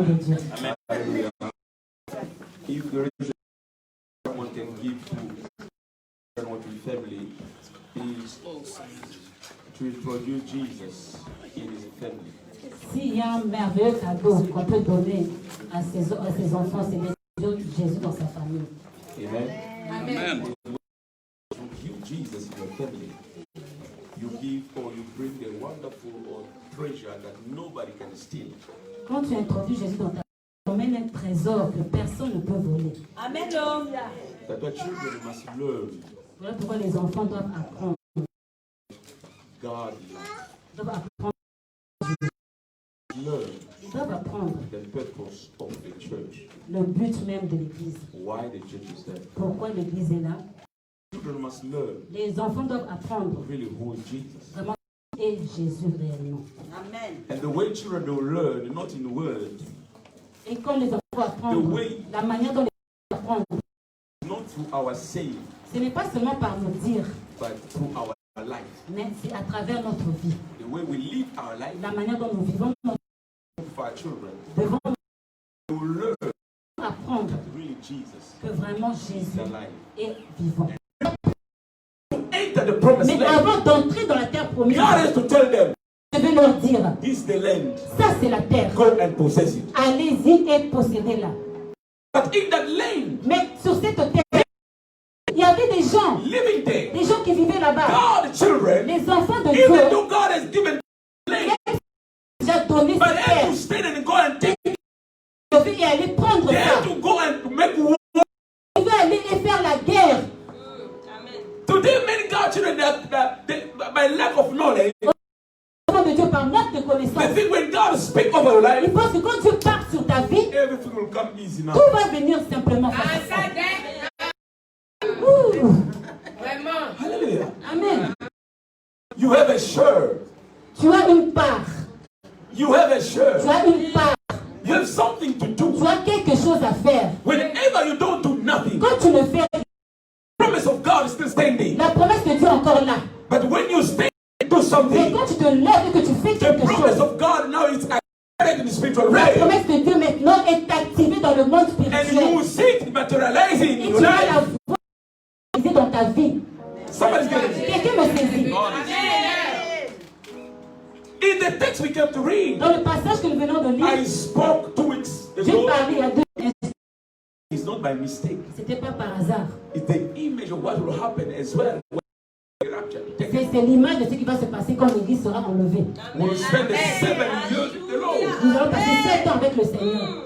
de Dieu. Amen. Hallelujah. If there is someone can give to what we family is to introduce Jesus in his family. S'il y a un merveilleux cadeau qu'on peut donner à ses enfants, c'est d'introduire Jésus dans sa famille. Amen. Amen. You give Jesus in your family. You give or you bring a wonderful or treasure that nobody can steal. Quand tu introduis Jésus dans ta famille, tu emmènes un trésor que personne ne peut voler. Amen. That your children must learn Voilà pourquoi les enfants doivent apprendre. God, Doivent apprendre. learn Ils doivent apprendre the purpose of the church. le but même de l'Église. Why the church is there. Pourquoi l'Église est là. Children must learn Les enfants doivent apprendre really who is Jesus. vraiment qui est Jésus réellement. Amen. And the way children will learn, not in word, Et quand les enfants apprennent, la manière dont les enfants apprennent, not through our saying, ce n'est pas seulement par nous dire, but through our life. mais c'est à travers notre vie. The way we live our life La manière dont nous vivons notre with our children. devant They will learn apprendre that really Jesus que vraiment is Jésus alive. est vivant. Enter the promised Mais land. avant d'entrer dans la terre promise, God has to tell them, je vais leur dire, this is the land. ça c'est la terre. Go and possess it. Allez-y et possédez-la. But in that land, Mais sur cette terre, il y avait des gens qui vivaient là-bas. God, children, Les enfants de even Dieu, though God has given land, déjà donné but cette they have terre. to stand and go and take it. Je vais aller prendre They ça. have to go and make war. Je vais aller et faire la guerre. Today, many God children, by lack of knowledge, Les enfants de Dieu, par manque de they connaissance, think when God speaks over your life, ils pensent que quand Dieu parle sur ta vie, everything will come easy now. tout va venir simplement facile. Ouh. Hallelujah. Amen. You have a share. Tu as une part. You have a Tu share. as une part. You have something to Tu do. as quelque chose à faire. Whenever you don't do nothing, Quand tu ne fais rien, the promise of God is still standing. la promesse de Dieu est encore là. But when you stand and do Mais something, quand tu te lèves et que tu fais the quelque promise chose, of God now is activated in the spiritual la realm. promesse de Dieu maintenant est activée dans le monde And you spirituel. will see it materializing Et in tu your vas la life. voir réaliser dans ta vie. Somebody's getting it. Quelqu'un me saisit. In the text we came to read, Dans le passage que nous venons de I lire, spoke 2 weeks j'ai ago. parlé il y a 2 ans. It's not by mistake. C'était pas par hasard. It's the image of what will happen as well when the rapture takes place. C'est l'image de ce qui va se passer quand l'Église sera enlevée. We'll spend the 7 years with the Lord. Nous allons passer 7 ans avec le Seigneur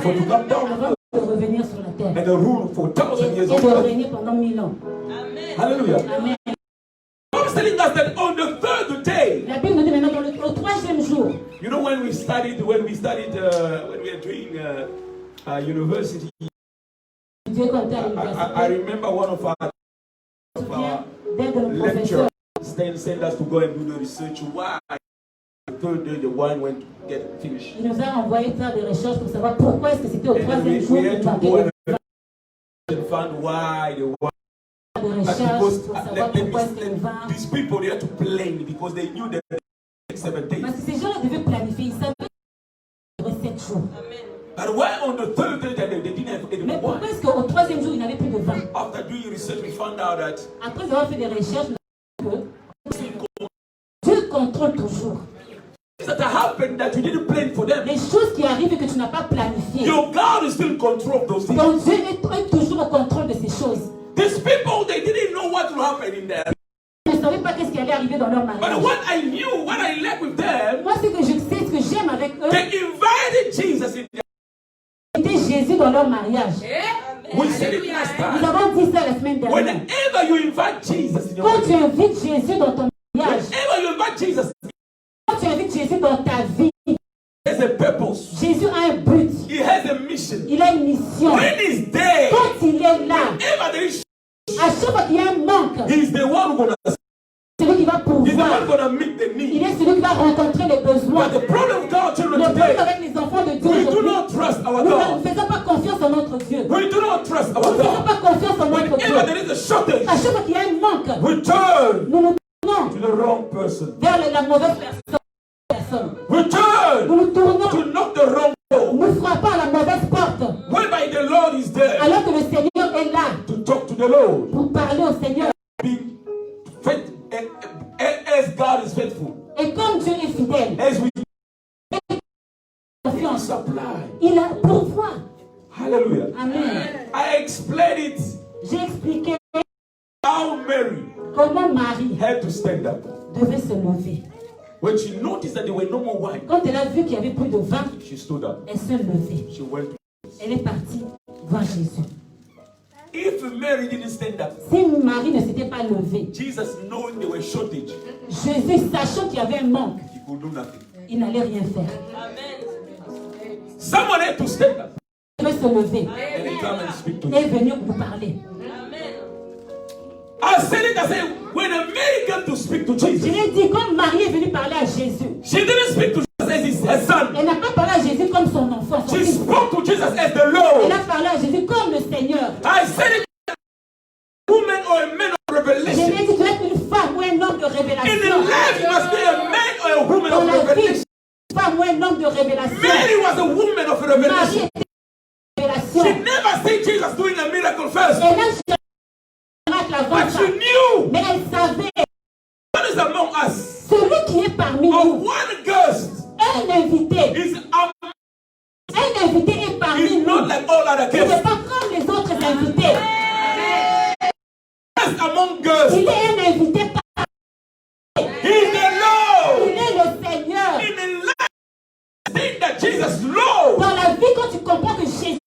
For to come down avant de revenir sur la terre and to rule for et 1,000 years de of life. régner pendant 1000 ans. Hallelujah. Amen. God is telling us that on the 3rd day, La Bible nous dit maintenant au 3e jour, you know, when we were doing university, Dieu quand à I l'université, remember one of our dès que nos lecturers professeurs, sent us to go and do the research. Why the 3rd day the wine went to get finished? il nous a envoyé faire des recherches pour savoir pourquoi est-ce que c'était au And 3e jour we had qu'il to manquait go de and find why the wine. des recherches pour savoir pourquoi est-ce que le vin. These people they had to plan because they knew that 7 days. Parce que ces gens-là devaient planifier, ils savaient qu'il y aurait 7 jours. But why on the 3rd day they didn't have any Mais pourquoi wine? est-ce qu'au 3e jour il n'avait plus de vin? After doing research, we found out that Après avoir fait des recherches, nous avons vu que Dieu contrôle toujours. things that happened that you didn't plan for them. Les choses qui arrivent et que tu n'as pas planifiées. Your God is still in control of those things. Donc Dieu est toujours au contrôle de ces choses. These people, they didn't know what will happen in there. Ils ne savaient pas qu'est-ce qui allait arriver dans leur But mariage. what I knew, what I left with them, Moi, ce que je sais, ce que j'aime avec eux, they invited Jesus in there. c'était Jésus dans leur mariage. We said it last Nous time. avons dit ça la semaine dernière. Whenever you invite Jesus in your Quand tu life, invites Jésus dans ton mariage, whenever you invite Jesus, quand tu invites Jésus dans ta vie, there's a purpose. Jésus a un but. He has a mission. Il a une mission. When he's there, Quand il est là, whenever there is, à chaque fois qu'il y a un manque, he's the one who's celui qui va pouvoir. gonna meet the Il need. est celui qui va rencontrer les besoins. But the problem with our Le children problème today, avec les enfants de Dieu we do aujourd'hui, not trust our nous ne God. faisons pas confiance en notre Dieu. We do not trust Nous our ne faisons God. pas confiance en notre Dieu. Whenever there is a shortage, À chaque fois qu'il y a un manque, we turn nous nous tournons to the wrong person. vers la mauvaise personne. We turn Nous nous tournons, to knock the wrong door. nous besoin. Il a pourvoit. Hallelujah. Amen. I explained it. J'ai expliqué How Mary comment Marie had to stand up. devait se lever. When she noticed that there were no more wine, Quand elle a vu qu'il n'y avait plus de vin, she stood up. elle se levait. She went. Elle est partie voir Jésus. If Mary didn't stand up, Si Marie ne s'était pas levée, Jesus, knowing there were shortage, Jésus, sachant qu'il y avait un manque, he could do nothing. il n'allait rien faire. Someone had to stand up Il devait se lever and then come and speak to et him. venir vous parler. I said it. I said when a Mary came to speak to Je Jesus, l'ai dit, quand Marie est venue parler à Jésus, she didn't speak to Jesus as her son. elle n'a pas parlé à Jésus comme son enfant, son She fils. spoke to Jesus as the Elle Lord. a parlé à Jésus comme le Seigneur. I said it. A woman or a man of Je lui ai revelation. dit, tu es une femme ou un homme de In the révélation. life, you must be a man or a woman Dans of la vie, revelation. une femme ou un homme de révélation. Mary was a woman of Marie revelation. était une révélation. She never seen Jesus doing a miracle first, Elle a jamais avant but ça. she knew Mais elle savait, what is among us. celui qui est parmi Or nous, one guest un invité is est parmi not nous. like all other Il n'est guests. pas comme les autres invités. Guest among guests. Il est un invité parmi. He's the Lord. Il est le Seigneur. In the life, think that Jesus Lord Dans la vie, quand tu comprends que Jésus,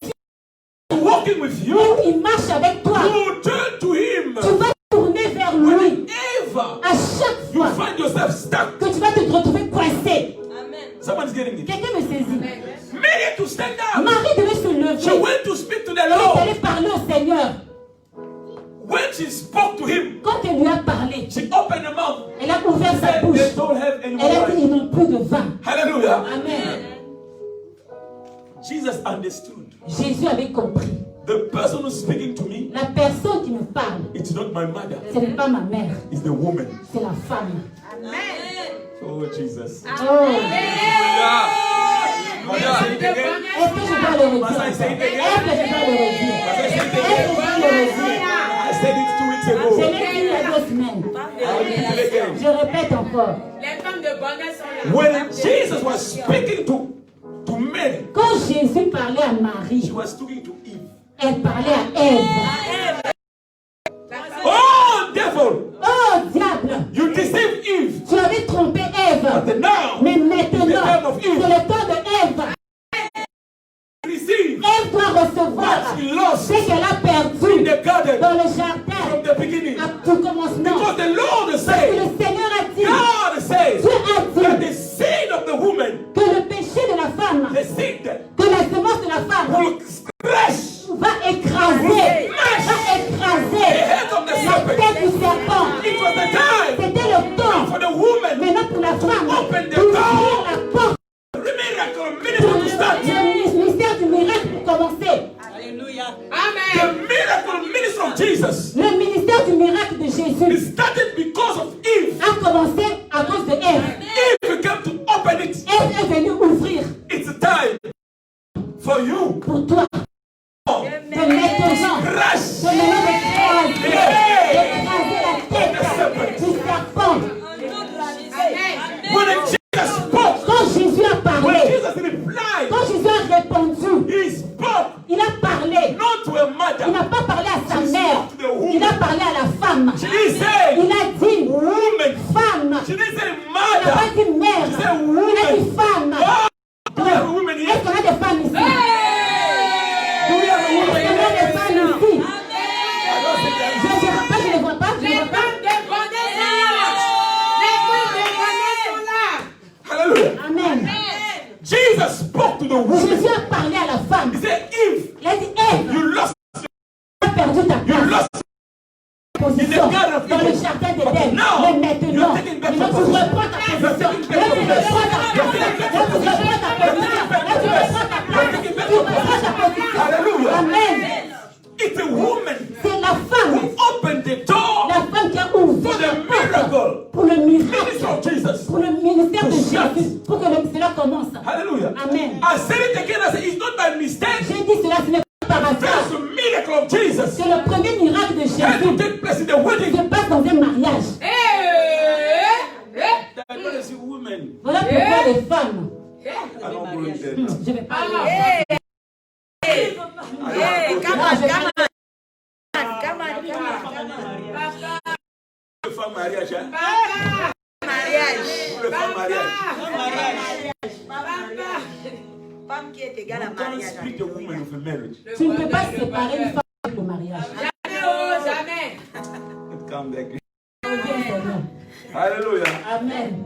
is walking with you, il marche avec toi, you turn to him. tu vas tourner vers lui. Whenever À chaque you fois find yourself stuck, que tu vas te retrouver coincé. someone's getting it. Quelqu'un me saisit. Mary had to stand up. Marie devait se She lever. went to speak to the Elle est Lord. allée parler au Seigneur. When she spoke to him, Quand elle lui a parlé, she opened her mouth. elle a ouvert sa Said, bouche. they don't have any Elle a more dit, wine. ils n'ont plus de vin. Hallelujah. Amen. Jesus understood. Jésus avait compris. The person who's speaking to me, La personne qui me parle, it's not my mother, ce n'est pas ma mère, it's the woman. c'est la femme. Oh, Jesus. Oh. Mother, say it again. Est-ce que je dois le redire? Must I say it again? Est-ce que je dois le redire? Est-ce que je dois le redire? I said it 2 weeks Je ago. l'ai dit il y a 2 semaines. I will repeat it again. Je répète encore. Les femmes de bonheur sont là. When Jesus was speaking to Mary, Quand Jésus parlait à he Marie, was talking to Eve. elle parlait à Ève. Oh, devil, Oh diable, you deceived Eve. tu avais trompé Ève. But now, Mais maintenant, the time of c'est Eve. le temps de Ève. Receive Elle doit recevoir what she lost ce qu'elle a in perdu the garden dans le jardin from the beginning. à tout commencement. Because the Lord Et said, le Seigneur a dit, God says Dieu a that dit the seed of the woman, que le péché de la femme, the seed que la semence de la femme will crush va écraser the head of the la serpent. tête du serpent. It was the time C'était le temps for the woman, maintenant pour la femme Open the d'ouvrir door. la porte the miracle pour ministry to start. le mystère du miracle pour commencer. The Amen. miracle ministry of Jesus Le ministère du miracle de it Jésus started because of Eve. a commencé à cause de Ève. Eve came to open it. Ève est venue ouvrir It's time for you pour toi de mettre aux gens, crush de l'écraser la tête du serpent. when Jesus spoke. Quand Jésus a When parlé, Jesus replied, quand Jésus a répondu, he spoke il a parlé. not to a Il mother. n'a pas parlé à sa mère, il a parlé à la femme. She said, Il a dit woman. femme. She didn't say Il n'a pas mother. dit mère, il a dit femme. Do we have a woman here? Est-ce qu'on a des femmes ici? Do we have a woman Est-ce qu'on a here? des femmes ici? I don't think there is. Je ne vois pas, je Les ne vois pas. femmes de bonheur sont là. Les femmes de bonheur sont là. Hallelujah. Amen. Jesus spoke to the woman. Jésus a parlé à la femme. He said, Eve, Il a dit, Ève, you lost tu as perdu ta place. Position dans le jardin d'Éden. Mais maintenant, tu reprends ta position. Tu reprends ta position. Hallelujah. Amen. It's a woman C'est la who femme, opened the door la femme qui a ouvert for la the porte miracle pour le ministry miracle, of Jesus. pour le ministère de Jésus, pour que cela commence. Hallelujah. Amen. I said it again. I said, it's not by mistake. J'ai dit cela, ce n'est pas par hasard. That's the miracle of Jesus. Que le premier miracle de Had to Jésus take place in the wedding. se passe dans un mariage. That God is a woman. Voilà pourquoi les femmes, I don't believe je that. vais fais pas l'homme. Le femme mariage, hein? Mariage. Le femme mariage. Femme qui est égale à You can't mariage. split a woman of a marriage. Tu ne peux pas séparer une femme avec le mariage. Jamais. Come back. Reviens, Seigneur. Hallelujah. Amen.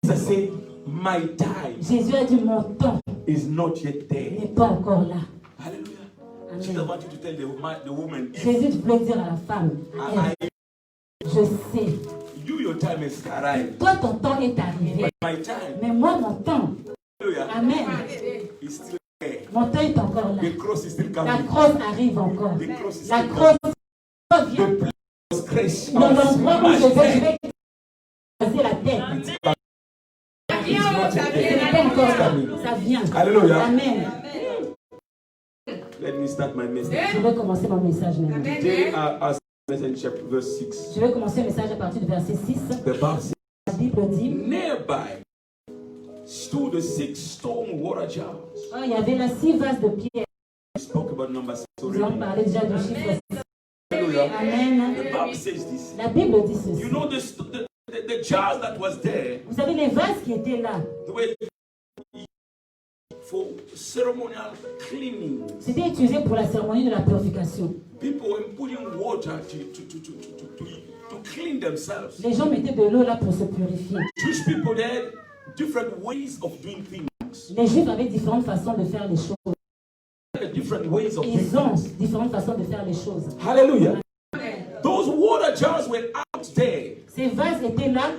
Jesus said, my time Jésus a dit, mon temps is not yet there. n'est pas encore là. Hallelujah. Amen. Jesus wants you to tell the woman, if Jésus voulait dire à la femme, je sais, your time is arrived. toi ton temps est arrivé, My time, mais moi mon temps, hallelujah, amen, is still there. mon temps est encore là. The cross is still La coming. crosse arrive encore. The cross is La still crosse coming. revient. The place was gracious. Dans l'endroit où je vais passer la tête. It's not yet Ce there. n'est pas encore It's là. coming. Ça vient. Hallelujah. Amen. Let me start my message. Je vais commencer mon message maintenant. Today, our message, chapter verse 6. Je vais commencer le message à partir du verset 6. The Bible says, La Bible dit, nearby stood the 6 stone water jars. oh, il y avait là 6 vases de pierre. We spoke about number 6 Nous allons already. parler déjà du chiffre 6. Hallelujah. Amen. The Bible says this. La Bible dit ceci. You know the jars that was there, Vous savez, les vases qui étaient là, they were for ceremonial cleaning. c'était utilisé pour la cérémonie de la purification. People were putting water to clean themselves. Les gens mettaient de l'eau là pour se purifier. Jewish people, they had different ways of doing things. Les Juifs avaient différentes façons de faire les choses. Different ways of doing Ils ont things. différentes façons de faire les choses. Hallelujah. Those water jars were out there. Ces vases étaient là.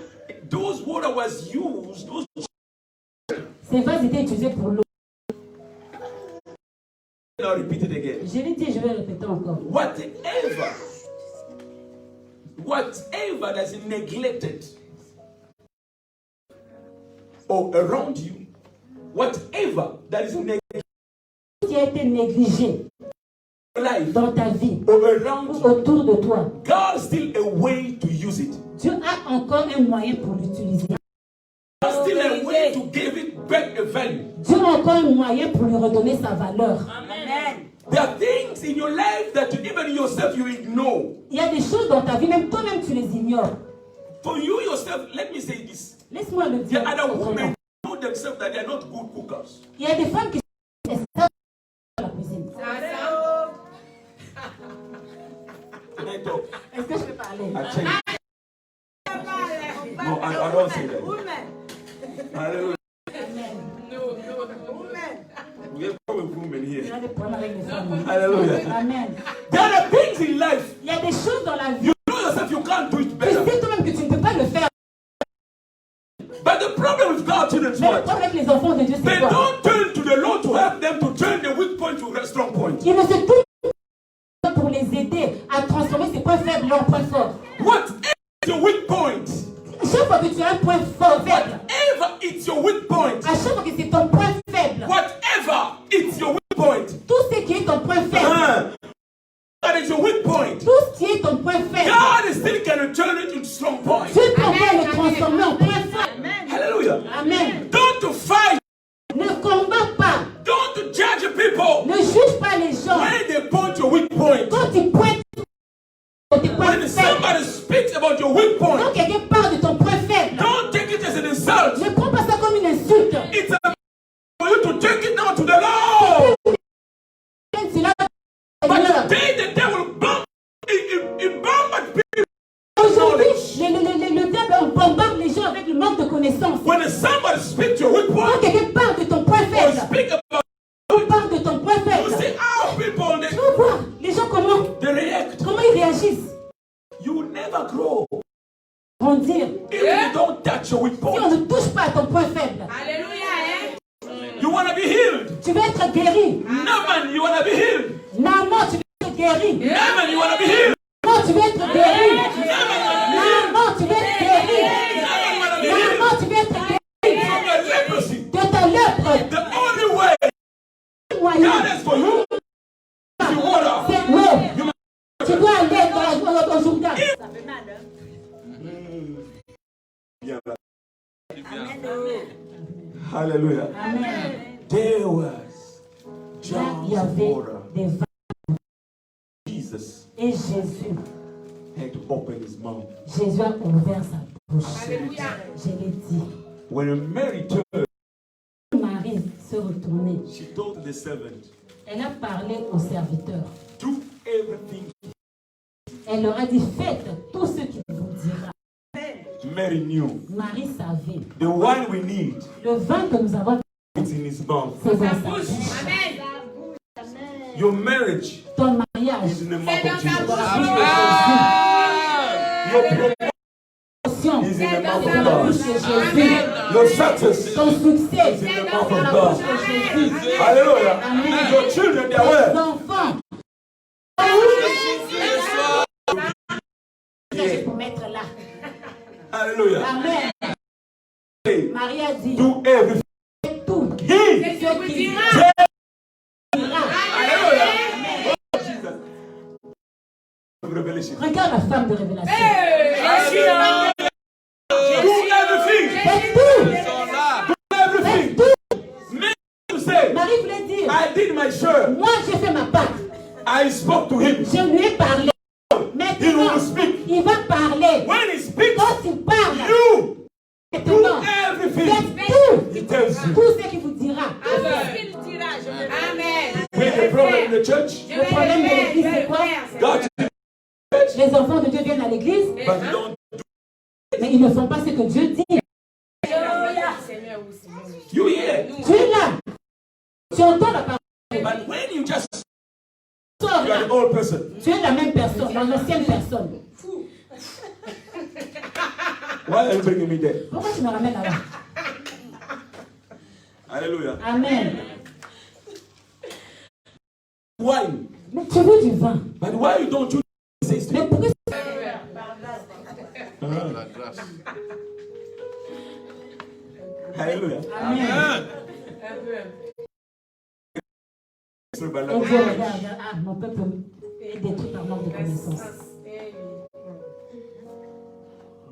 Those water was used. Ces vases étaient utilisés pour l'eau. I'll repeat it again. Je l'ai dit, je vais répéter encore. Whatever that is neglected or around you, whatever that is neglected Qui a été négligé in life dans ta vie or around ou you, autour de toi, God's still a way to use it. Dieu a encore un moyen pour l'utiliser. There's still a way to give it back a value. Dieu a encore un moyen pour lui redonner sa valeur. Amen. There are things in your life that even yourself you ignore. Il y a des choses dans ta vie, même toi-même tu les ignores. For you yourself, let me say this. Laisse-moi le dire. There are other autrement. women who know themselves that they are not good cookers. Il y a des femmes qui sont dans la cuisine. Can I talk? Est-ce que je peux parler? I change. No, I don't say that. Hallelujah. We have problem with women Il y here. a des problèmes avec les femmes. Hallelujah. Amen. There are things in life. Il y a des choses dans la vie. You know yourself you can't do it Tu better. sais toi-même que tu ne peux pas le faire. But the problem with God children is Mais le what? problème avec les enfants de Dieu, c'est They quoi? don't turn to the Lord to help them to turn the weak point to a strong point. Ils ne se tournent pas pour les aider à transformer ses points faibles en points forts. Whatever is your weak point, Chaque fois que tu as un point fort, faible, whatever is your weak point, à chaque fois que c'est ton point faible, whatever is your weak point, tout ce qui est ton point faible, that is your weak point, tout ce qui est ton point faible, God is still going to turn it into strong point. Dieu peut encore le transformer en point fort. Hallelujah. Amen. Don't fight. Ne combat pas. Don't judge people Ne juge pas les gens. when they point your weak point. Quand tu pointes tes points When faibles, somebody speaks about your weak quand point, quelqu'un parle de ton point faible, don't take it as an insult. ne prends pas ça comme une insulte. It's for you to take it now to the Lord. C'est là But today the devil bombards people. aujourd'hui, le diable bombarde les gens avec le manque de connaissances. When somebody speaks your weak Quand point, quelqu'un parle de ton point or faible, speak about, on parle de ton point you faible. see how people Tu vas voir les gens they react. comment ils réagissent. You will never grow Grandir. if you don't touch your weak Si on point. ne touche pas à ton point faible, Alléluia. You want to be healed. tu vas être guéri. Naaman, you want to be healed. Naaman, tu vas être guéri. Naaman, you want to be healed. Naaman, tu vas être guéri. Naaman, tu vas être guéri. Naaman, you want to be healed Naaman, tu vas être guéri from your leprosy. de ta lèpre. The only way Moyen, God has for you is the water. c'est l'eau. Tu dois aller au Jourdain. Hallelujah. Amen. There was Là, il y jars of avait water. des vins. Jesus Et Jésus, had to open his mouth. Jésus a ouvert sa bouche. Alléluia. Je l'ai dit. When Mary turned, Marie se retournait. she told the servant, Elle a parlé aux serviteurs. do everything. Elle leur a dit, faites tout ce qu'il vous dira. Mary knew Marie savait. the wine we need Le vin que nous avons, is in his mouth. c'est dans Sa sa bouche. bouche. Amen. Your marriage Ton mariage, is in the C'est mouth dans of sa Jesus. bouche. Your promotion ton is in the C'est dans mouth of sa la God. bouche de Jésus. Your success Ton succès, is in the C'est mouth dans of la God. bouche de Jésus. Hallelujah. Amen. Your children, they are Les well. enfants, pour mettre là. Hallelujah. Amen. Hey, Marie a dit, do everything. faites tout. He. C'est ce qu'il vous dira. Hallelujah. Oh, Jesus. Revelation. Regarde la femme de révélation. Jésus. Do everything. Faites tout. Do everything. Faites tout. Mary to say, Marie voulait dire, I did my share. moi j'ai fait ma part. I spoke to him. Je lui ai parlé. He Maintenant, will speak. il va parler. When he speaks, Quand il parle, you do maintenant, everything. faites tout. He tells you. Tout ce qu'il vous dira. Amen. When the problem in the church, Le problème de l'église, c'est quoi? God, Les enfants de Dieu viennent à l'église, but you don't. mais ils ne font pas ce que Dieu dit. You hear, Tu es là. Tu entends la parole. but when you just Tu sors you are là. the old person. Tu es la même personne, l'ancienne personne. Why are you bringing me there? Pourquoi tu me ramènes là-bas? Hallelujah. Amen. Wine, Mais tu veux du vin. but why you don't choose? Mais pourquoi Hallelujah. Amen. Et Dieu regarde, ah, mon peuple est détruit par manque de connaissance.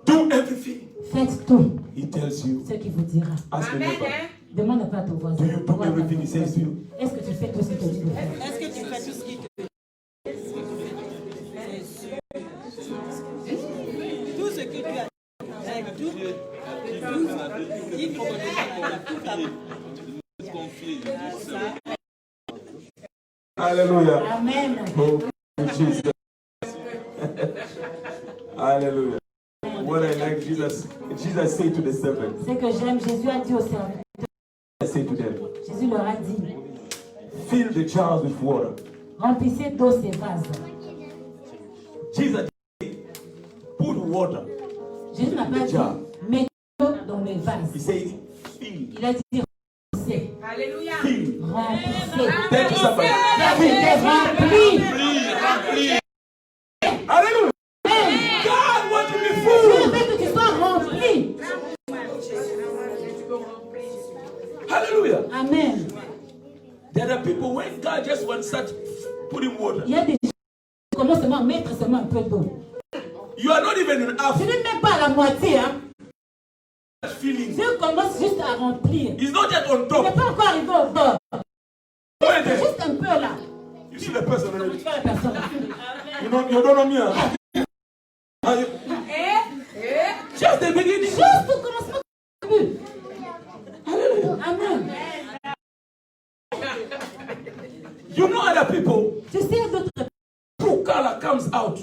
Do everything. Faites tout He tells you. ce qu'il vous dira. Ask the neighbor. Demande pas à ton voisin. Do you do everything he says to you? Est-ce que tu fais tout ce qu'il te dit de faire? Est-ce que tu fais tout ce qu'il te dit? Tout ce que tu as avec tout, il faut tout Hallelujah. Amen. Oh, Jesus. Hallelujah. What I like, Jesus said to the servant, Ce que j'aime, Jésus a dit aux serviteurs, I say to them, Jésus leur a dit, fill the jars with water. remplissez d'eau ces vases. Jesus said, put water. Jésus n'a pas dit, mettez l'eau dans les vases. He said, fill. Il a dit, remplissez. Alléluia. Fill. Remplissez. Thank you, somebody. Remplis. Hallelujah. God wants to be Dieu full. veut que tu sois rempli. Hallelujah. Amen. There are people when God just wants to putting water. Il y a des gens qui commencent seulement à mettre seulement un peu d'eau. You are not even in half Tu n'es même pas à la moitié. Hein. feeling. Dieu commence juste à remplir. It's not yet on Il n'est top. pas encore arrivé au bord. Wait C'est there. juste un peu là. You see the person Tu already. vois la personne. You don't know me. Huh? Just the beginning. Juste au commencement du début. Amen. You know other people Tu sais d'autres who color comes out,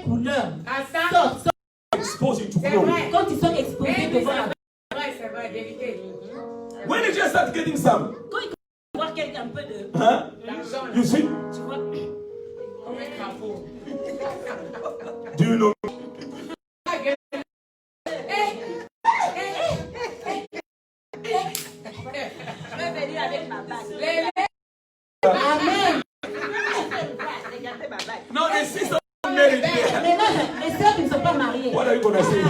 couleurs Attends. sortent expose you to C'est glory. vrai. quand ils sont exposés devant la C'est vrai, vérité. When you just start getting some, Quand ils commencent à voir quelqu'un un peu de... huh? L'argent, You see? Tu vois, comme un crapaud. Do you know? Je vais venir avec ma bague. Amen. Regardez ma bague. Now the sister married there. Maintenant, les sœurs qui ne sont pas mariées. What are you gonna say?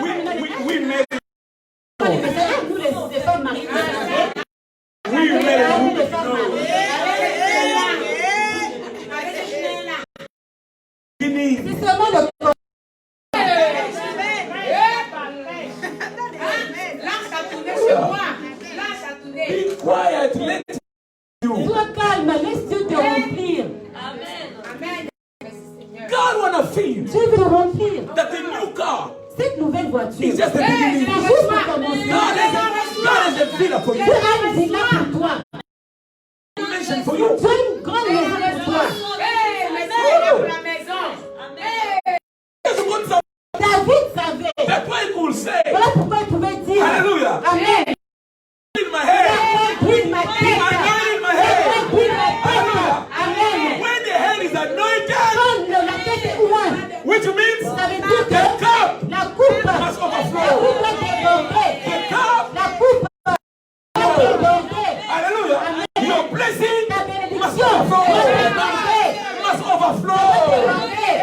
We married. Les sœurs, nous les femmes mariées. We Nous married. les femmes mariées. C'est seulement le corps. Be quiet. Let you. Sois calme, laisse Dieu te remplir. Amen. God wanna fill you. Dieu veut te remplir. That the new car Cette nouvelle voiture, is just the c'est beginning. juste pour commencer. God is a filler for Dieu you. a une villa pour toi. Mission for you. Dieu a une grande maison pour toi. David savait. That's why he could say, Voilà pourquoi il pouvait dire. Hallelujah. Amen. In my head. Brille ma tête. Anointing my head. Brille ma tête. Amen. When the head is anointed, Quand la tête est ouverte, which means ça veut dire the que cup la coupe must doit overflow. déborder. The cup, La coupe doit déborder. hallelujah. Your blessing Ta must bénédiction overflow. doit déborder. Must overflow.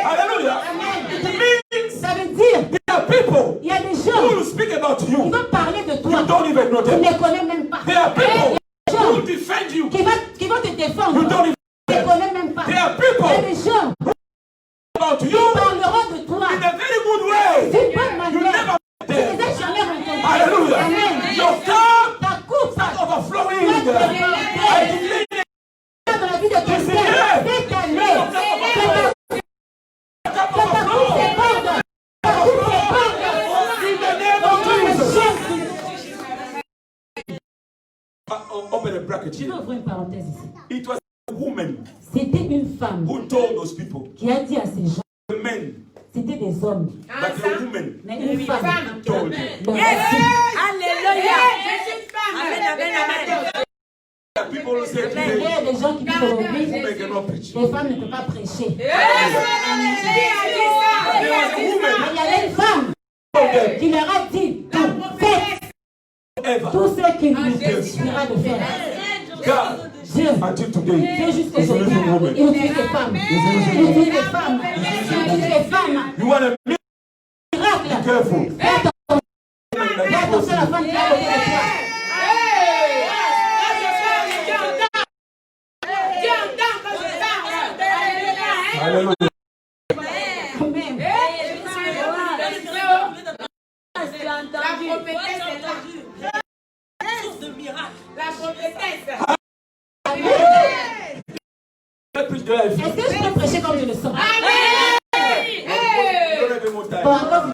Hallelujah. Amen. It means Ça veut dire there are people il y a des who gens will speak about qui you. vont parler de You toi. don't even know Tu them. ne les connais même pas. There are people Il y a who des will gens defend you. qui vont te défendre. You don't even Tu ne les connais même pas. There are Il y a people des gens about qui you parleront de toi in a very good way. d'une bonne You manière. never Tu ne them. les as jamais rencontrés. Hallelujah. Amen. Your cup Ta coupe overflowing. doit I déborder. declare Dans la vie de ton père, cette année, que ta coupe déborde. Ta coupe déborde. in the name of Jesus. Open a bracket Je vais here. ouvrir une parenthèse ici. It was a woman C'était une femme who told those people, qui a dit à ces gens, the men, c'était des hommes, that the woman mais une femme told them. leur a dit, Alléluia. Amen, amen, amen. The people who say il y today, a des gens qui disent aujourd'hui, women cannot preach. les femmes ne peuvent pas prêcher. There was a Mais woman il y avait une femme told them, qui leur a dit, faites ever, tout ce qu'il vous dira de faire. God, Dieu, until today, Dieu jusqu'aujourd'hui, il utilise les femmes. Il utilise les femmes. Il utilise les femmes. you want to be Miracle. careful. Fais attention à la femme qui est à côté de toi. Hallelujah. Amen. Let's preach the life. Est-ce que je peux prêcher comme je le sens? You don't have more time. Bon, encore.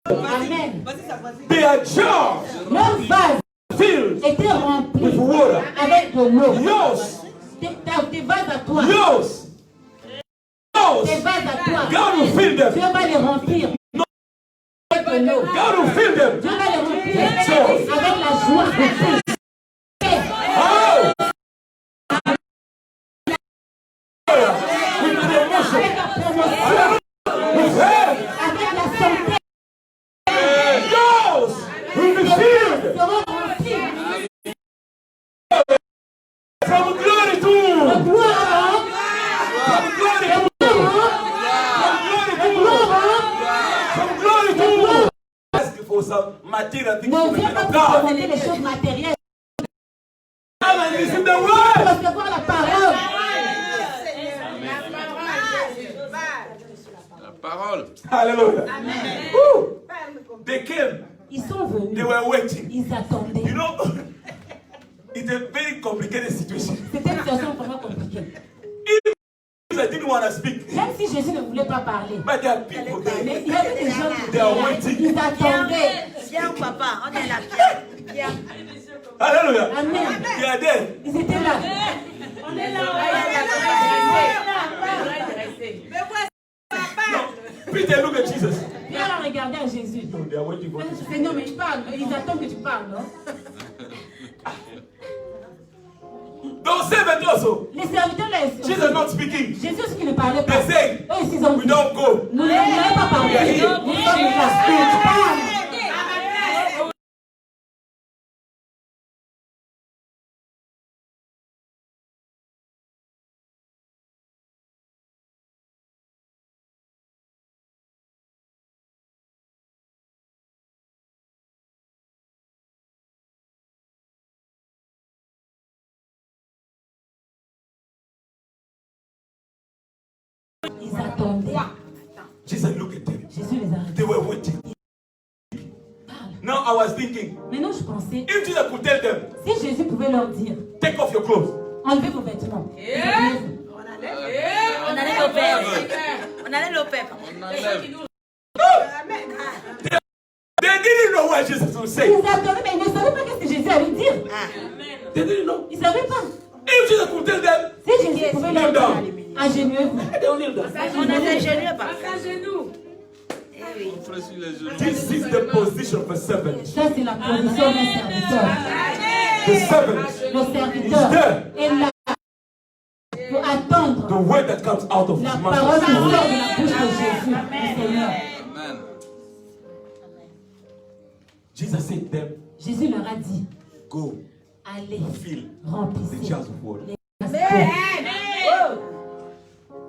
Amen. They are jars Leur vase filled était rempli with water. avec de l'eau. Yours, Tes vases à toi. yours, yours. Tes vases à toi. God will fill Dieu them. va les remplir avec de l'eau. God will fill them. Dieu va les remplir avec la joie de Christ. Oh! With promotion. Avec la promotion, With health. avec la santé. Yours will be filled Seront remplis from glory de to gloire. from glory to from glory to. Ask for some material things Ne from the viens hand pas of pour God. demander les choses matérielles. Come and receive the word. Recevoir la parole. Parole. Hallelujah. Woo. They came. Ils sont They venus. were waiting. Ils attendaient. You know, it's a very complicated situation. C'était une situation vraiment compliquée. I didn't want to speak. Même si Jésus ne voulait pas parler. But there are people Mais there. il y avait des gens qui They are waiting. ils attendaient. Viens, papa, on est là. Viens. Hallelujah. Amen. They are there. Ils étaient là. Peter, look at Jesus. Viens là regarder à Jésus. They are waiting for you. Seigneur, mais ils parlent. Ils attendent que tu parles, non? Those servants also. Les serviteurs là, Jesus not speaking. Jésus aussi qui ne parlait pas. They say, Eux, ils ont we dit, don't go. nous n'allons pas parler. Nous sommes là. Parle. Ils attendaient. Jesus looked at them. Jésus les a regardés. They were waiting. Now I was thinking, Maintenant, je pensais, if Jesus could tell them, si Jésus pouvait leur dire, take off your clothes. enlevez vos vêtements. On allait le père. On allait le père. They didn't know what Jesus would say. Ils attendaient, mais ils ne savaient pas ce que Jésus allait dire. They didn't know. Ils ne savaient pas. If Jesus could tell them, Si Jésus pouvait leur dire, agenouillez-vous. they don't kneel down. On a des genoux pas. This is the position of a servant. Ça, c'est la position d'un serviteur. The servant Le serviteur est là pour attendre the word that comes out of la his parole qui sort mouth. de la bouche de Jésus, du Seigneur. Jesus said to them, Jésus leur a dit, go, allez, fill the remplissez jars of water. les vases d'eau.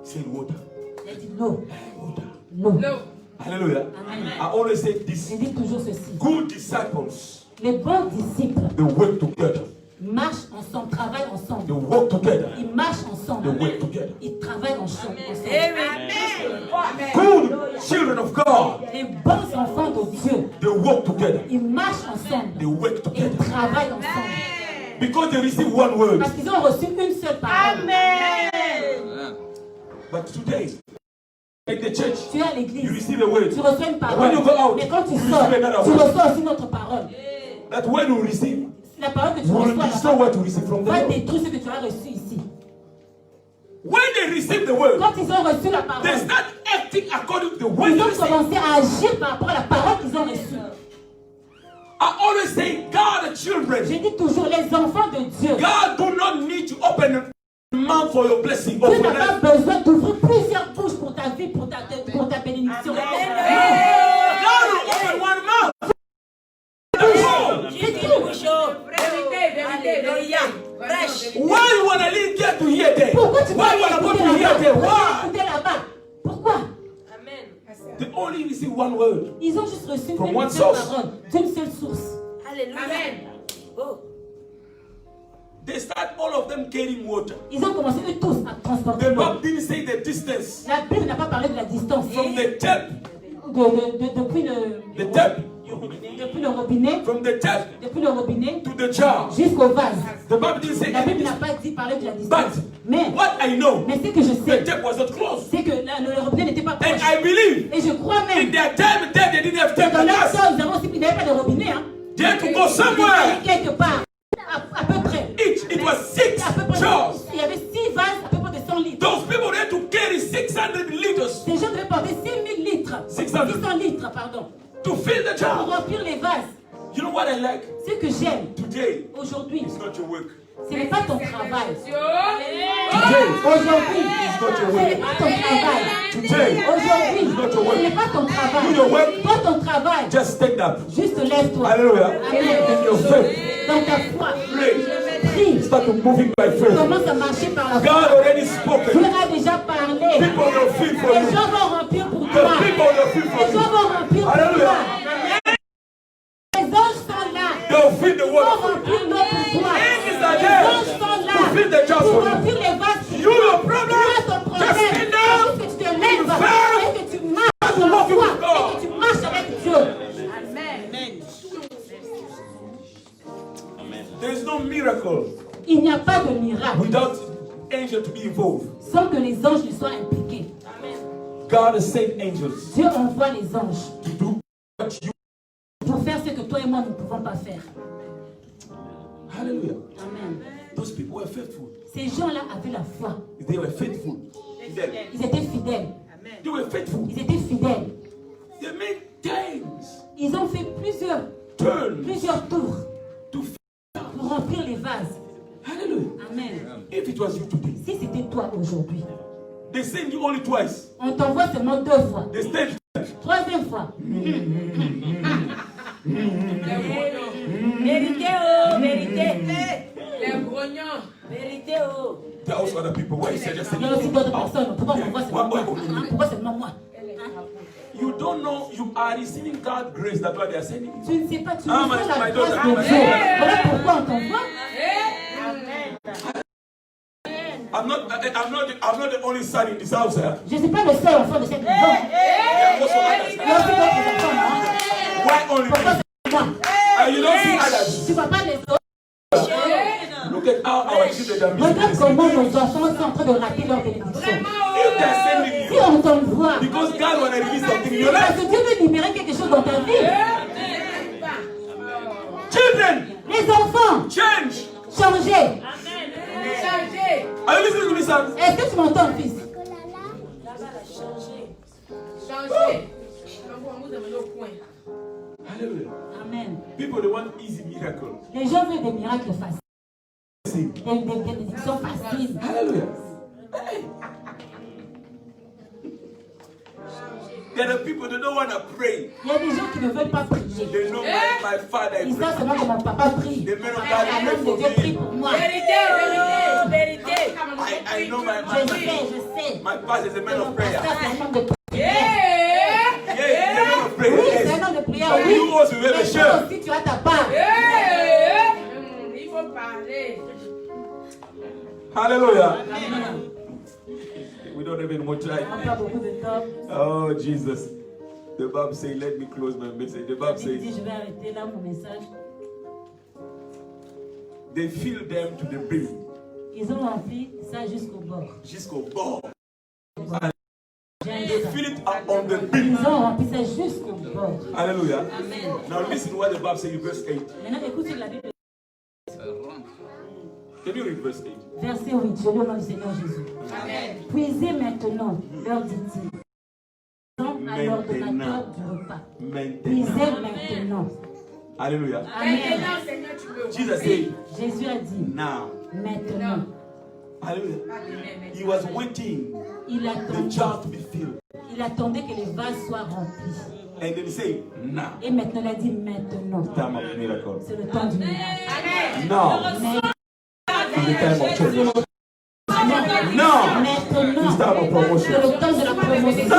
He said water. Il a dit l'eau. Water. L'eau. Hallelujah. Amen. I always say this. Je dis toujours ceci. Good disciples, Les bons disciples they work together. marchent ensemble, travaillent They ensemble. work together. Ils marchent They ensemble. work together. Ils travaillent ensemble. Good children of God, Les bons enfants de Dieu, they work together. ils marchent ensemble. They work Et ils together. travaillent ensemble. Because they receive one word. Parce qu'ils ont reçu une seule parole. But today, in the church, Tu es à you l'église, receive a word. tu reçois une When parole. you go out, Mais quand tu you sors, receive another tu word. reçois aussi notre parole. That when you receive, La parole que tu you will reçois destroy là-bas what you receive from the va Lord. détruire ce que tu as reçu ici. When they receive the word, Quand ils ont reçu la they parole, start acting according to the word ils they ont receive. commencé à agir par rapport à la parole qu'ils ont reçue. I always say, God's Je children, dis toujours, les enfants de Dieu, God do not need to open a mouth for your blessing or Dieu for n'a pas that. besoin d'ouvrir plusieurs bouches pour ta vie, pour ta bénédiction. God will open one mouth. C'est tout. Alléluia. Why you want to leave here to hear there? Pourquoi tu Why you want to go écouter to hear là-bas? there? Pourquoi Why? écouter là-bas? Pourquoi? They only receive one word. Ils ont juste reçu From une one seule source. parole, d'une seule source. Alléluia. Oh. They start all of them carrying water. Ils ont commencé eux tous à transporter The l'eau. Bible didn't say the distance La Bible n'a pas parlé de la distance. from the tap, Depuis the tap, depuis le robinet, from the tap depuis le robinet to the jar. jusqu'au vase. The Bible didn't say La Bible n'a anything. pas dit parler de la distance. But Mais what I know, ce que je sais, the tap was not closed. c'est que le robinet n'était pas And proche. I believe Et je crois in même their time there they didn't have que tap dans like leur us. temps, ils n'avaient pas de robinet. Hein. They had to go Ils allaient somewhere. quelque part, à peu près. It was 6 À peu près, jars. il y avait 6 vases, à peu près de 100 litres. Those people had to carry 600 liters Ces gens devaient porter 6000 litres. 600. 600 litres, pardon. to fill the Pour jar. remplir les vases. You know what I like? Ce que j'aime Today, aujourd'hui, it's not your work. ce n'est pas ton travail. Today, Aujourd'hui, it's not your ce n'est work. pas ton travail. Today, Aujourd'hui, it's not your ce n'est work. pas ton travail. Do your work. Toi, ton travail, Just stand up. juste lève-toi. Hallelujah. Amen. In your faith, Dans ta foi, pray. prie. Start to moving by faith. Commence à marcher par la foi. God already Dieu spoken. a déjà parlé. People will feel for Les you. gens vont remplir pour The toi. people will feel Les for gens you. vont remplir pour Alléluia. toi. Les anges sont là. They'll feel the Ils vont word. remplir l'eau pour toi. Angels are Les there anges sont là to fill the jars pour for you. remplir les vases. You, your Toi, problem, ton problème, just stand c'est up. juste que tu te lèves Fais. et que tu marches dans la foi et que tu marches avec Dieu. There is no miracle Il n'y a pas de miracle without angel to be involved. sans que les anges ne soient impliqués. God has sent angels Dieu envoie les anges to do what you. pour faire ce que toi et moi nous ne pouvons pas faire. Hallelujah. Amen. Those people were faithful. Ces gens-là avaient la foi. They were faithful. Ils étaient fidèles. They were faithful. Ils étaient fidèles. They made times, Ils ont fait plusieurs tours to pour remplir les vases. Hallelujah. Amen. If it was you today, Si c'était toi aujourd'hui, they send you only twice. on t'envoie seulement 2 fois. They send Troisième fois. Vérité, oh, vérité. Les grognons. Vérité, oh. there are also other people. Why you say just Il y a aussi d'autres send personnes. Pourquoi on m'envoie seulement moi? Hein? Pourquoi seulement moi? You don't know you are receiving God's grace. That's why they are sending you. Tu ne sais pas, tu Ah, reçois my la daughter, grâce de my Dieu. daughter. Voilà pourquoi on t'envoie. I'm not the only son in this house. Je ne suis pas le seul enfant de cette maison. Il y a aussi d'autres enfants, hein. Why only Pourquoi me? c'est moi? You don't see others. Tu ne vois pas les autres. Look at how our children are Regarde missing. comment nos enfants sont en train de rater leur bénédiction. If they're sending Si you, on t'envoie, because God want to release something in your parce life. que Dieu veut libérer quelque chose dans ta vie. Children, Les enfants, change. changez. Are you listening to me, son? Est-ce que tu m'entends, fils? Hallelujah. Amen. People, they want easy miracles. Les gens veulent des miracles faciles. Des bénédictions faciles. Hallelujah. There are people that don't want to pray. Il y a des gens qui ne veulent pas prier. They know my father Ils is savent seulement que mon papa prie. The man of God La pray main de for Dieu prie me. pour moi. I know Je sais. my pastor is a man Mon of prayer. pasteur, c'est un homme de prière. Yeah, he's a man of prayer. Oui, c'est Yes. un homme de prière, But oui. you also have a Mais share. toi aussi, tu as ta part. Il faut parler. Hallelujah. Amen. We don't have any more On time. n'a pas beaucoup de temps. Oh, Jesus. The Bible says, let me close my message. The Bible Il dit, says, je vais arrêter là mon message. they fill them to the brim. Ils ont rempli ça jusqu'au bord. Jusqu'au bord. J'aime They ça. fill it up on the brim. Ils ont rempli ça jusqu'au bord. Hallelujah. Amen. Now listen to what the Bible says in verse 8. Maintenant, écoute la Bible. Can you read verse 8? Verset 8. Je lis au nom du Seigneur Jésus. Amen. Puisez maintenant, leur dit-il, à l'ordonnateur du repas. Puisez maintenant. Hallelujah. Amen. Jesus said, Jésus a dit, now. maintenant. Hallelujah. He was waiting Il the attendait. jar to be filled. Il attendait que les vases soient remplis. And then he said, now. Et maintenant, il a dit maintenant. Time of miracle. C'est le temps du miracle. Now. Mais Is the time of change. maintenant, It's time of promotion. c'est le temps de la promotion. No.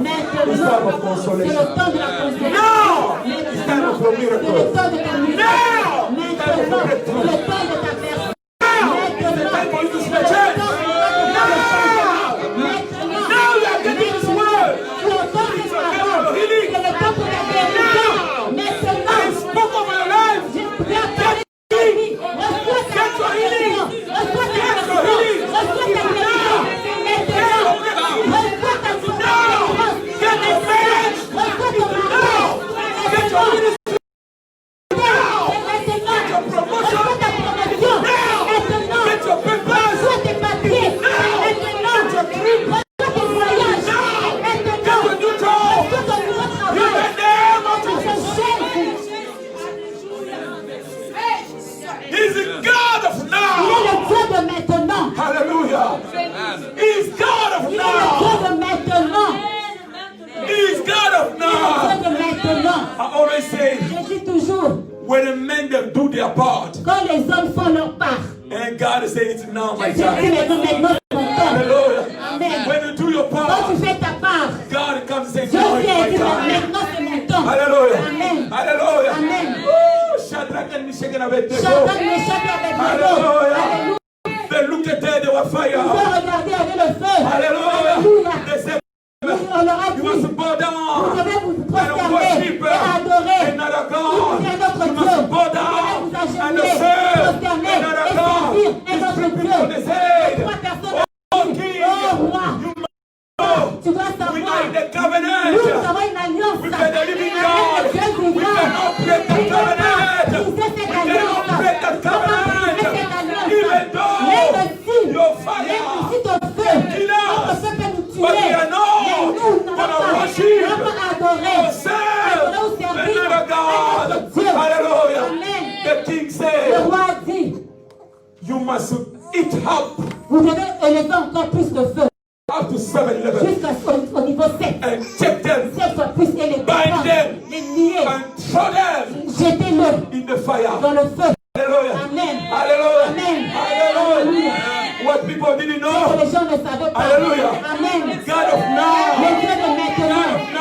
Maintenant, It's time of c'est consolation. le temps de la consolation. No. It's time Maintenant, of your c'est le miracle. temps de ta miracle. No. Maintenant, c'est le temps de ta personne. Maintenant, time for you to c'est speak le change. temps de maintenant. Now you are getting this word. C'est le temps de ta parole. C'est le temps pour la guérison. Maintenant, I spoke over your life. je vais parler de ta vie. Reçois ta guérison. Reçois ta guérison. Reçois ta guérison. Maintenant, reçois ta délivrance. Get your marriage. Reçois ton mariage. Get your ministry. Get your papers. Get your new job. In the name of Jesus. He's the God of now. Hallelujah. He's God of now. He's God of now. I always say, Je dis toujours, when the men them do their part, quand les hommes font leur part, and God is saying it's now my je dis time. maintenant c'est mon temps. Hallelujah. Amen. When you do your Quand part, tu fais ta part, God comes and says, Dieu now it's vient et my dit time. maintenant c'est mon temps. Hallelujah. Amen. Hallelujah. Amen. Woo! Shadrach and Meshach and Abednego. Chacun me chante avec le Hallelujah. Alléluia. They looked at there, they were Ils fire. ont regardé avec le feu. Hallelujah. Alléluia. They said, On leur a you must dit, bow vous down devez vous and prosterner worship et adorer. another God. Il y a un autre You Dieu. must bow Vous down devez and vous agenouiller, serve prosterner another et God. servir un These autre three Dieu. people, they said, Trois personnes oh ont dit, King, oh roi, you must know. tu dois We savoir, are in the nous covenant. avons une alliance We are the living avec God. le Dieu We vivant. cannot break that Il ne peut pas covenant. briser cette We cannot alliance. break that Comment briser cette covenant. alliance? Even though Même si, your même fire, si ton feu, kill us. notre feu peut nous tuer, But we are not mais nous n'allons gonna pas worship adorer. ourselves, Nous allons servir another God. un autre Dieu. Hallelujah. Amen. The king Le said, roi a dit, you must eat up vous devez élever encore plus le feu, to 7 levels jusqu'au niveau 7. and check them 7 fois plus élevé. Bind them. Les lier, and throw them jetez-le in the fire. dans le feu. Hallelujah. Amen. Hallelujah. Amen. Hallelujah. What people didn't Que know, les gens ne savaient pas. Hallelujah. Amen. God of Le now, Dieu de maintenant. Le Dieu de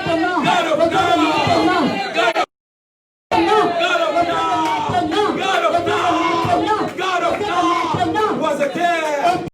maintenant. God of Le Dieu de maintenant. God of Maintenant. God of now, God of now, God of now was there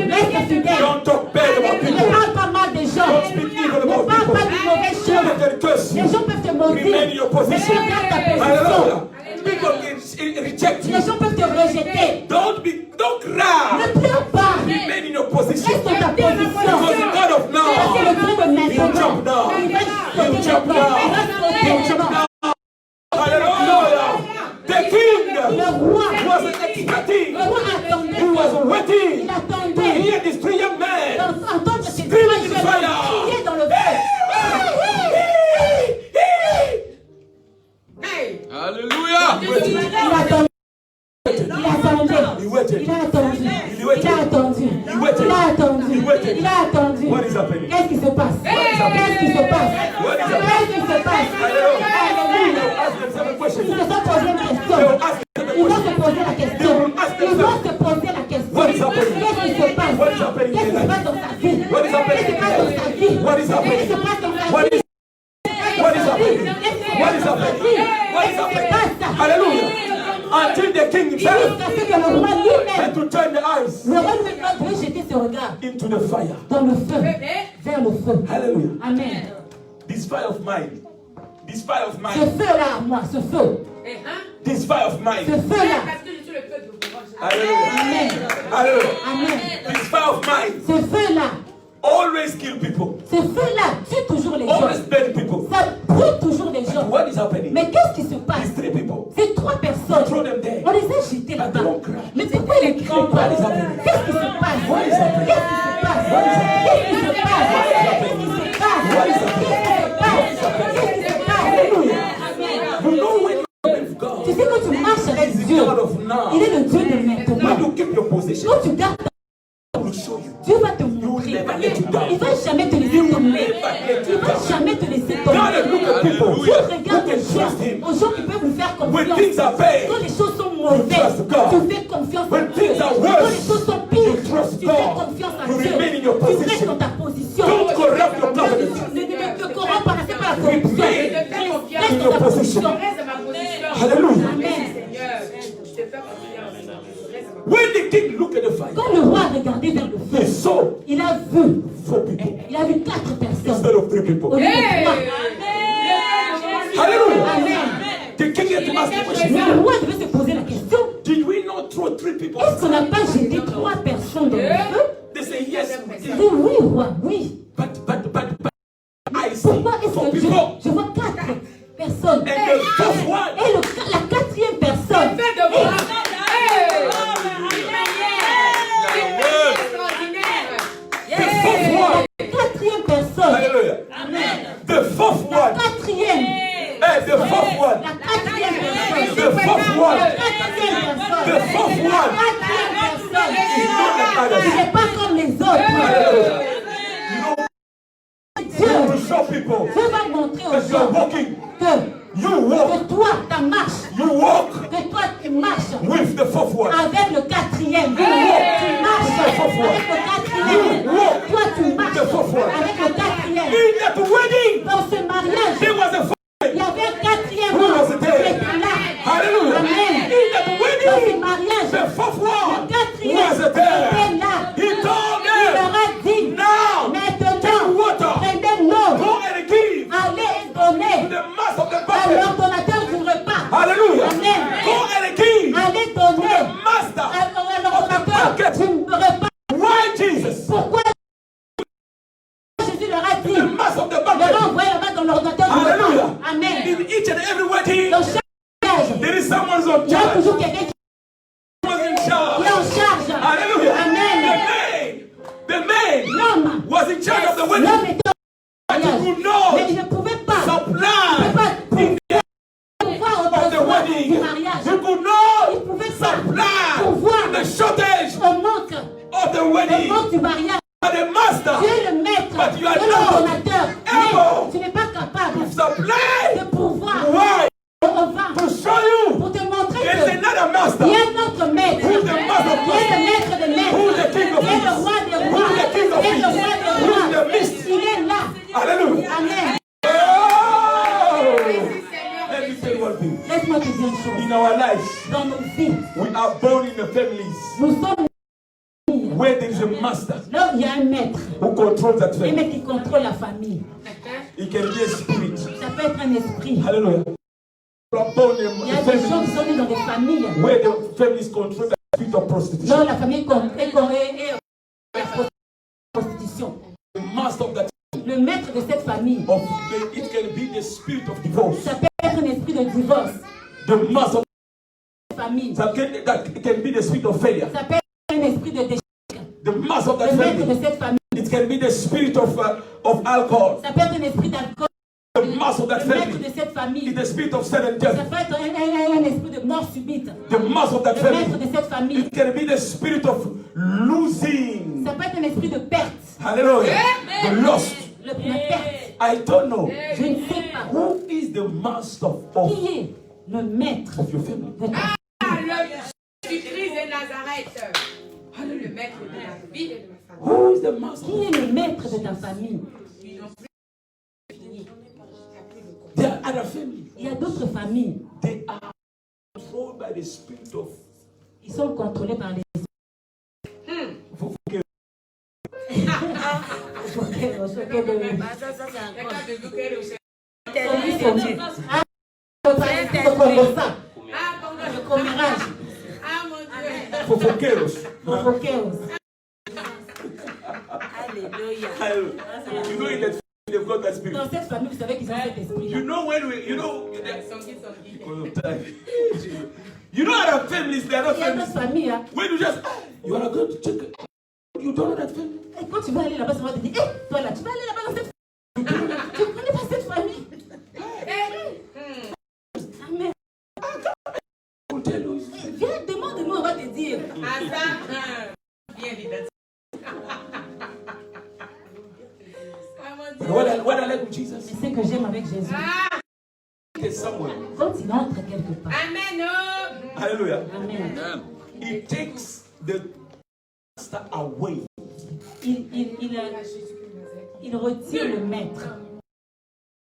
Reste fidèle. Don't talk bad about Ne people. parle pas mal des gens. Don't speak evil Ne about parle people. pas de mauvaises choses. People can curse Les you. gens peuvent te maudire. Remain in your Mais position. tu gardes ta position. Hallelujah. People can reject you. Les gens peuvent te rejeter. Don't cry. Ne pleure pas. Remain in your position. Reste dans ta position. Because the God of Parce que now, le Dieu de you jump maintenant, down. il va You sauter jump maintenant. down. Il va sauter You jump maintenant. down. Hallelujah. The king Le roi, was expecting. le roi attendait. He was waiting Il to attendait. hear these three young men. Entendre ces Scream trois in the jeunes fire. crier dans le feu. Alléluia. Il attendait. Il attendait. He waited. Il a attendu. He Il waited. a attendu. He waited. Il a attendu. He waited. Il a attendu. What is happening? Qu'est-ce qui se passe? Qu'est-ce qui se passe? What is Qu'est-ce qui se passe? Hallelujah. Alléluia. Ask themselves a question. Ils se sont posés une question. They will ask Ils themselves a vont question. se poser la question. Ils vont se poser la question. What is happening? Qu'est-ce qui se passe? What is happening in Qu'est-ce qui their se life? passe dans sa vie? What is happening Qu'est-ce qui in se passe their dans life? sa vie? What is happening? Qu'est-ce qui se passe dans sa What vie? is What is happening? What is happening? What is happening? Hallelujah. Until the king himself Jusqu'à ce que le roi lui-même, had to turn the eyes le roi lui-même devait jeter ses regards into the fire. dans le feu, vers le feu. Hallelujah. Amen. This fire of mine. This fire of Ce mine. feu-là, à moi, ce feu. This fire of Ce mine. feu-là. Hallelujah. Amen. Hallelujah. Amen. This fire of mine Ce feu-là. always kill people. Ce feu-là tue toujours les Always gens. burn people. Ça brûle toujours les gens. What is happening? Mais qu'est-ce qui se passe? These three people. Ces trois personnes, Throw them there. on les a jetés But là-bas. they don't cry. Mais pourquoi ils ne crient pas? What is happening? Qu'est-ce qui se passe? What is happening? Qu'est-ce qui se passe? Qu'est-ce qui se passe? Qu'est-ce qui se passe? What is Qu'est-ce qui se passe? Qu'est-ce qui se passe? You know when you are with God, Tu sais quand tu marches avec He's the Dieu, God of now. il est le Dieu de When maintenant. you keep your position, Quand tu gardes, He will show you. Dieu va te montrer. never let you down. Il va jamais te laisser tomber. Il va jamais te laisser God tomber. has looked at people Dieu who regarde can les gens, trust Him. aux gens qui peuvent lui faire When things confiance. are bad, Quand les choses sont mauvaises, trust God. tu fais confiance When à Dieu. things are Quand worse, les choses sont pires, you trust tu fais God. confiance à You Dieu. remain in your Tu restes position. dans ta position. Don't corrupt your covenant. Ne te corromps pas, c'est pas la corruption. Remain Reste in dans your ta position. position. Hallelujah. Amen. When the king looked at the fire, Quand le roi a regardé vers le he feu, saw il a vu 4 people Il a vu 4 personnes instead of 3 au people. lieu de 3. Hallelujah. Amen. The king had to ask the Mais question, le roi devait se poser la question, did we not throw 3 people? est-ce qu'on n'a pas jeté 3 personnes dans le feu? They say yes. Il dit oui, roi, oui. But I see Pourquoi est-ce 4 que people. je vois 4 personnes? And the 4th one, Et la 4e personne, the 4th one, la 4e personne, hallelujah. The 4th la one, 4e, and the 4th one, la 4e personne, the 4th one, la 4e personne, the 4th la one 4e personne, is not like il others. n'est pas comme les autres. Hallelujah. You know, Dieu, to show people Dieu va montrer aux that you are gens walking, que you walk, toi, ta marche, you walk que toi, tu marches with the 4th one. avec le 4e. Tu marches avec le 4e. Toi, tu marches avec le 4e. In that wedding, Dans ce mariage, there was a 4th. il y avait un 4e Who was homme there? qui était là. Hallelujah. Amen. In that Dans ce wedding, mariage, the 4th one le 4e was était there. là. He told Il them, leur a dit, now maintenant, water, prenez l'eau, go and give allez et to donnez the master of the à bucket. l'ordonnateur du repas. Hallelujah. Amen. Go and give Allez to donner the master. à l'ordonnateur du repas. Why Jesus? Pourquoi Jésus leur a dit, The master of the leur a bucket. envoyé là-bas dans l'ordonnateur du Hallelujah. repas. Amen. In each and every wedding, Dans chaque mariage, there is someone who's on il y a charge. toujours quelqu'un qui Someone's in est charge. en charge. Hallelujah. Amen. The man L'homme, was in charge of the wedding. l'homme était But en he mariage. could Mais not il ne pouvait pas supply pouvoir of the recevoir du wedding. mariage. He could Il not ne pouvait pas supply pouvoir the shortage au manque, of the au wedding. manque du mariage. But the master Tu es le maître, But you are tu es not l'ordonnateur, mais able tu n'es pas capable supply. de pouvoir Why? au vin To show you pour te montrer there is que another master. il y a notre maître, Who's the master of qui est le maître des maîtres, Who's the king of qui est le kings? roi des rois, Who's the king of qui est le kings? roi des Who's rois. the beast? Il est là. Hallelujah. Amen. Oh! Let me tell you one thing. Laisse-moi te dire une chose. In our lives, Dans nos vies, we are born in the families nous sommes where there is a master master Là où il y a un maître. who controls that Un family. maître qui contrôle la famille. It can be a spirit. Ça peut être un esprit. Hallelujah. Il y a des gens qui sont nés dans des familles. Where the family is controlled by the spirit of Là prostitution. où la famille est la prostitution. The master of that Le maître de cette famille. it can be the spirit of divorce. Ça peut être un esprit de divorce. The master of Famille. that can be the spirit of failure. Ça peut être un esprit de déchet. The master of that Le maître de family. cette famille. It can be the spirit of alcohol. Ça peut être un esprit d'alcool. The master of that Le maître family de cette famille. is the spirit of sin and Ça death. peut être un esprit de mort subite. The master of that Le maître family. de cette famille. It can be the spirit of losing. Ça peut être un esprit de perte. Hallelujah. The lost. La perte. I don't know Je ne sais pas. who is the master Qui est le maître of your family. de ta Le Jésus-Christ de Nazareth. Le maître de la vie et de ma famille. Who is the master? Qui est le maître de ta famille? There are other families. Il y a d'autres familles. They are controlled by the spirit of. Ils sont contrôlés par les Fofoqueros. Alléluia. You know in that family they've got that spirit. Dans cette famille, vous savez qu'ils ont cet esprit. You know when we, because of time. You know other families, they are not Il y a d'autres families. familles. Hein. When you just, you are going to check. You don't know that family. Et quand tu vas aller là-bas, ça va te dire, hé, toi là, tu vas aller là-bas dans cette famille. Tu ne connais pas cette famille. Amen. I'll tell you. Viens, demande-nous, on va te dire. But what I like with Jesus C'est ce que j'aime avec Jésus. is somewhere. Quand il entre quelque part. Amen. Hallelujah. Amen. He takes the master away. Il retire le maître.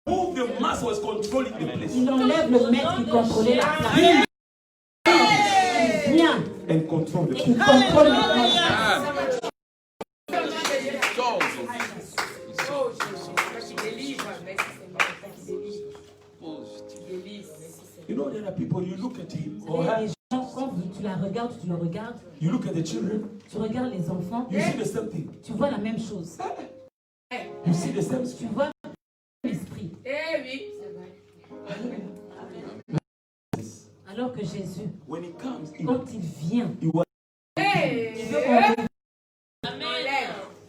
Who the master was controlling the place. Il enlève le maître qui contrôlait la place. Il vient And control the et place. il contrôle la place. Oh Jésus, qui délivre. Merci Seigneur, qui délivre. You know, there are people, you look at him or Et her, les gens, quand tu la regardes, tu le regardes, you look at the children, tu regardes les enfants, you see the same thing. tu vois la même chose. You see the same Tu spirit. vois l'esprit. Eh oui, c'est vrai. Alors que Jésus, When he comes, quand il vient, he was, il veut enlever.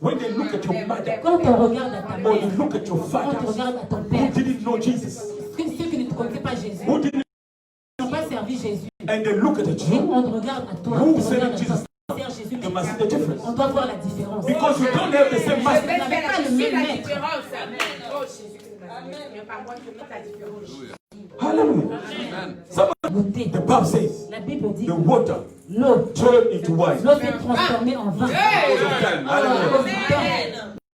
when they look at your mother Quand on regarde à ta or mère, you look at your quand father on regarde à ton who père, didn't know Jesus, ceux qui ne te connaissaient pas Jésus, who didn't, n'ont pas servi Jésus. and they look at Et you, on te regarde à toi, Who on said regarde à Jesus? toi, sert Jésus, you mais must see the difference. on doit voir la différence. Because you don't have the same Je master. vais n'avez faire pas le la même la maître. différence. Oh Jésus-Christ de Nazareth. Mais pas moi qui fais la différence. Hallelujah. Somebody, Goûter. the Bible says, La Bible dit the water l'eau, turned into wine. l'eau s'est transformée en vin. Because of time. Hallelujah.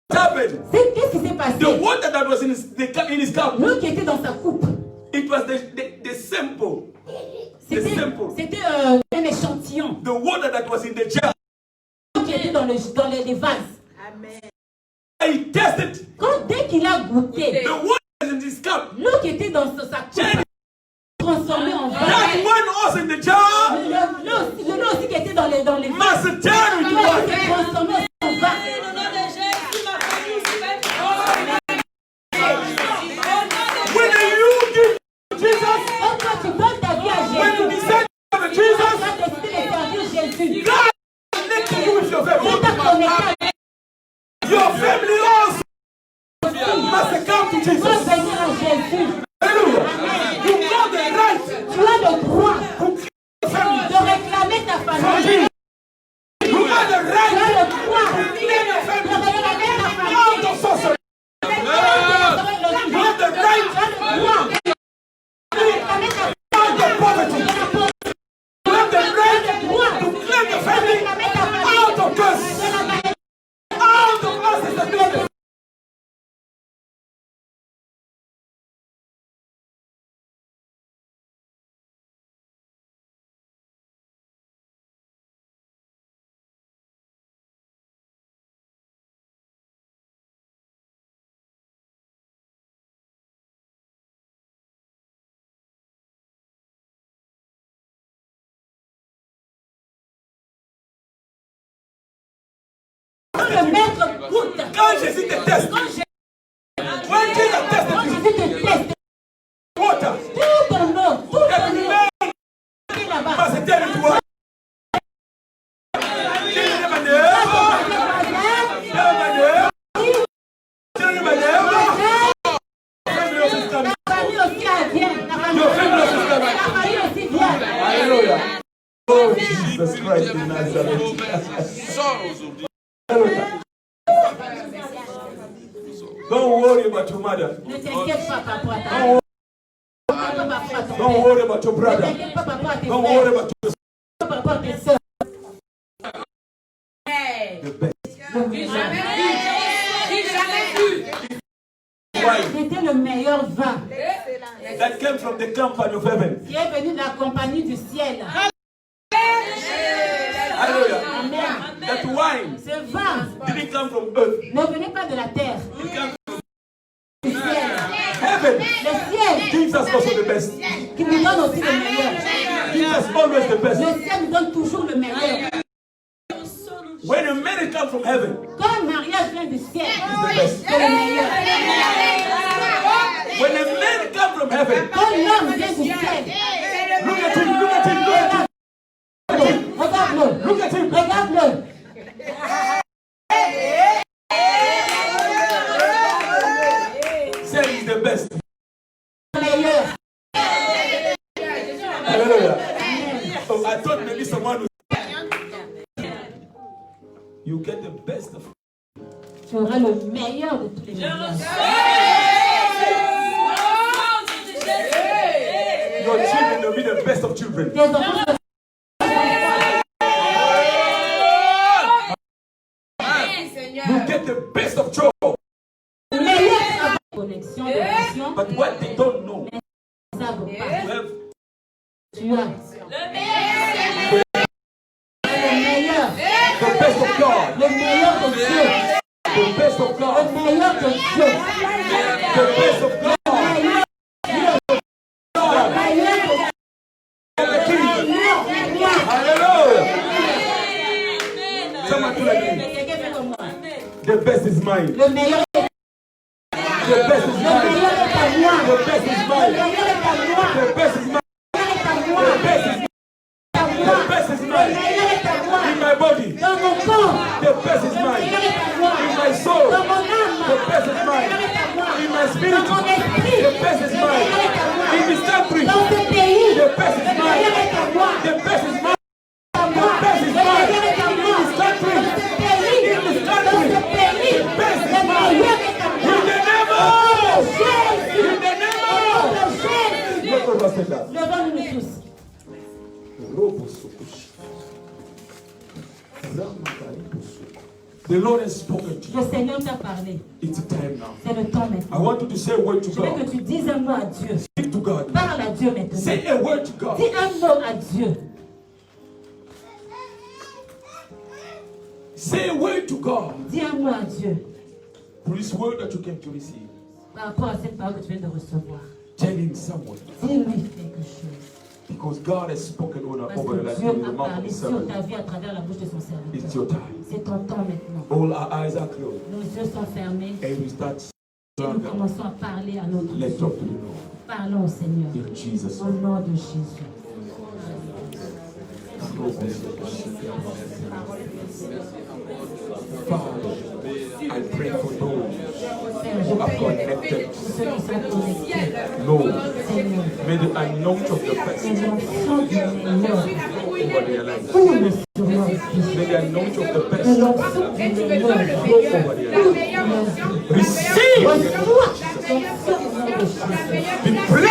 What happened? Qu'est-ce qui s'est passé? The water that was in his cup, L'eau qui était dans sa coupe, it was the simple. The simple. c'était un échantillon. The water that was in the jar. L'eau qui était dans les vases. He tasted Dès qu'il a goûté, the water in his cup. l'eau qui était dans sa coupe, transformée en vin. That one was in the jar. L'eau aussi qui était dans les vases, Must turn into l'eau wine. s'est transformée en vin. When you give Jesus, Quand toi tu donnes ta vie à when you Jésus, decide to tu Jesus, vas décider de servir Jésus. God connected you with your Dieu family. t'a connecté Your family also must come to à Jesus. venir à Jésus. Hallelujah. You got the right Tu as le droit to keep your family. de réclamer ta From famille. Jesus. You got the Tu right as le droit to claim your de family réclamer ta out famille. of sorcery. Tu You have the right as le droit de réclamer ta famille. out of poverty. De la pauvreté. You have the Tu as right le droit to claim your de family réclamer ta famille. out of curse, De la maladie. out of ancestors. Quand Jésus te teste, when Jesus tested you, Jésus te teste. water, Tout ton eau, tout ton eau. Là-bas. passe territoire. Oh, Jesus Christ in Nazareth. Don't worry about your mother. Ne t'inquiète pas par rapport à ta Don't worry about your Ne brother. t'inquiète pas par rapport à tes Don't frères. worry about your Par rapport à tes soeurs. the best. C'était le meilleur vin That came from the company of heaven. qui est venu de la compagnie du ciel. Hallelujah. Amen. That wine Ce vin didn't come from earth. ne venait pas de la terre, It came from du ciel. heaven. Le ciel Gives us also the best. qui nous donne aussi le meilleur. Gives us always the best. Le ciel nous donne toujours le meilleur. When a marriage comes from heaven, Quand un mariage vient du ciel, it's the best. c'est le meilleur. When a man comes from heaven, Quand l'homme vient du ciel, look at him, look at him, look at him. regarde-le, Look at him. regarde-le. Say he's the best. Le meilleur. Hallelujah. Oh, I thought maybe someone would. You get the best of. Tu auras le meilleur de tous les mariages. Your children will be the best of children. Tes enfants seront You get the best of joy. le meilleur. Connexion, connexion. But what they don't know, Ils ne savent pas. you have Tu as le meilleur. the best of God. Le meilleur de Dieu. The best of Le God. meilleur de Dieu. The best of God. Le meilleur de The King. Dieu. Hallelujah. Someone to like me. Quelqu'un fait comme moi. The best is mine. Le meilleur est The best is le mine. meilleur est à moi. The best is Le mine. meilleur est à moi. The best is mine. Le meilleur est à moi. The best is mine. À The moi. best is Le mine. meilleur est à moi. In my body. Dans mon corps. The best is Le mine. meilleur est à moi. In my soul. Dans mon âme. The best is Le mine. meilleur est à moi. In my spirit. Dans mon esprit. The best is Le mine. meilleur est à moi. In this country. Dans ce pays. The best is Le meilleur mine. est à moi. The best is mine. À moi. best is Le mine. meilleur est à moi. In this country. Dans ce pays. In this Dans country. ce pays. The best is Le mine. meilleur est à moi. In the name Au nom of de Jésus. In the name Au nom of de Jésus. Let us say that. Levons-nous tous. The Lord has spoken to you. Le Seigneur t'a parlé. It's time now. C'est le temps I maintenant. want you to say a word to Je veux que God. tu dises un mot à Dieu. Speak to God. Parle à Dieu maintenant. Say a word to God. Dis un mot à Dieu. Say a word to God. Dis un mot à Dieu. For this word that you came to receive. Par rapport à cette parole que tu viens de recevoir. Tell him someone. Dis-lui quelque chose. Because God has spoken Parce over the que life Dieu in the a mouth of parlé his sur servant. ta vie à travers la bouche de son It's serviteur. your time. C'est ton temps maintenant. All our eyes are closed. Nos yeux sont fermés And we start et nous commençons à parler à notre Let's Dieu. talk to the Lord. Parlons au Seigneur. In Jesus' Au name. nom de Jésus. Father, I pray for those Père, je who are prie connected. pour ceux qui sont connectés. Lord, Seigneur, may the anointing of the best et l'onction du meilleur over their lives. coule sur leur vie. May the anointing of the Que best l'onction du meilleur over their lives. coule sur leur vie. Receive Reçois l'onction au nom de Jésus. be blessed